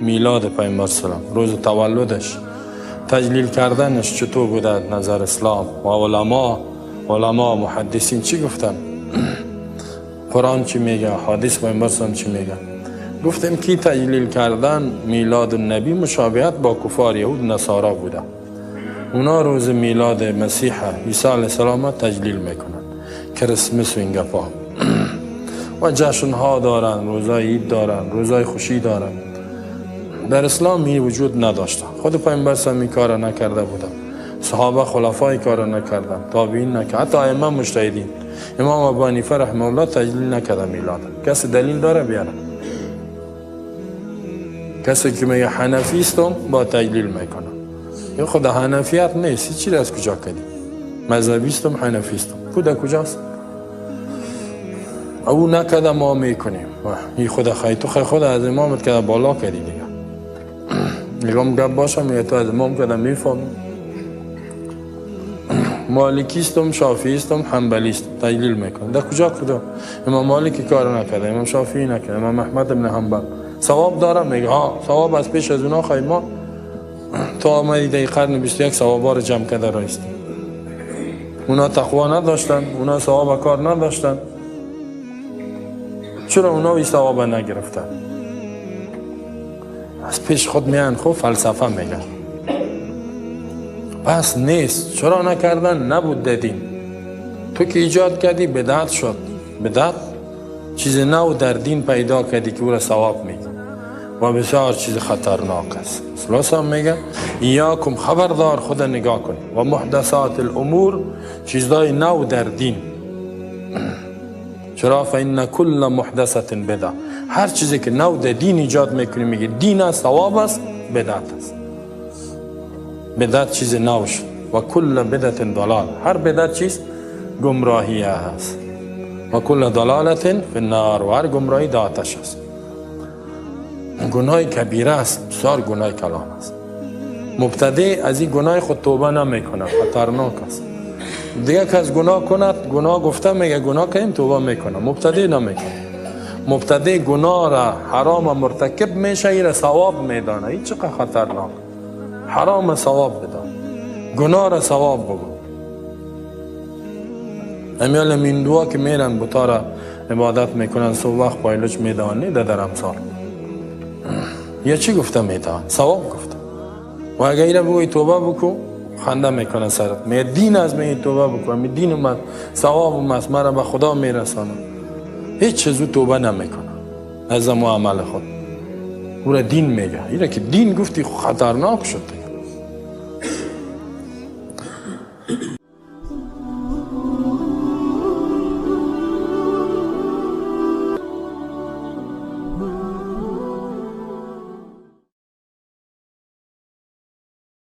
میلاد پیامبر سلام، روز تولدش، تجلیل کردنش چطور بوده از نظر اسلام و علما محدثین چی گفتن؟ قرآن چی میگه؟ حدیث پیامبر سلام چی میگه؟ گفتیم که تجلیل کردن میلاد النبی مشابهت با کفار یهود نصارا بوده. اونا روز میلاد مسیح عیسی علیه السلام تجلیل میکنن، کریسمس و این گپا و جشن ها دارن، روزای عید دارن، روزای خوشی دارن. در اسلام این وجود نداشته. خود پیامبر صلی الله کار نکرده بودن، صحابه خلفای کار نکردن، تابعین نکردن، حتی ائمه مجتهدین. امام ابو حنیفه رحمه الله تجلیل نکرده میلاد. کسی دلیل داره بیاره؟ کسی که میگه حنفی استم با تجلیل میکنه، یا خود حنفیت نیست، چی از کجا کردی؟ مذهبی استم، حنفی استم، خود کجاست؟ او نکرده ما میکنیم. این خود تو خود از امامت کده بالا کردی دیگه. نگام گپ باشه میگه تو از امام کده میفهمی. مالکی استم، شافعی استم، حنبلی استم، تجلیل میکنه. در کجا؟ امام مالکی کار نکرده، امام شافعی نکرده، امام احمد بن حنبل. ثواب داره؟ میگه ها ثواب از پیش از اونا خواهی ما تو آمدی در قرن 21 ثوابا رو جمع کرده رایستی. اونا تقوا نداشتن، اونا ثواب کار نداشتن، چرا اونا این ثواب نگرفتن؟ از پیش خود میان خود فلسفه میگن. پس نیست، چرا نکردن؟ نبود دین. تو که ایجاد کردی بدعت شد. بدعت چیز نو در دین پیدا کردی که او را ثواب میگی و بسیار چیز خطرناک است. رسول میگه ایاکم، خبردار خود نگاه کن، و محدثات الامور، چیزای نو در دین. چرا؟ فإن كل محدثة بدعه، هر چیزی که نو در دین ایجاد میکنی میگه دین است، ثواب است، بدعت است. بدعت چیز نو شد. و کل بدعت ضلال، هر بدعت چیز گمراهی است. و کل ضلالت فی النار، و هر گمراهی در آتش است. گناه کبیره است، بسیار گناه کلام است. مبتدی از این گناه خود توبه نمیکنه، خطرناک است. دیگه که از گناه کند، گناه گفته میگه گناه کنیم توبه میکنه، مبتدی نمیکنه. مبتدی گناه را حرام مرتکب میشه، این را ثواب میدانه. این چقدر خطرناک. حرام ثواب بدان، گناه را ثواب بگو. امیال این دعا که میرن بتا را عبادت میکنن، صبح وقت پایلوچ میدان نیده در امثال. یا چی گفته میدان؟ ثواب گفته. و اگر این را بگوی توبه بکن، خنده میکنه سرت. می دین از می توبه بکن، می دین اومد، ثواب اومد، مرا به خدا میرسانه. هیچ چیزو توبه نمیکنه از عمل خود. او را دین میگه. این را که دین گفتی خطرناک شد.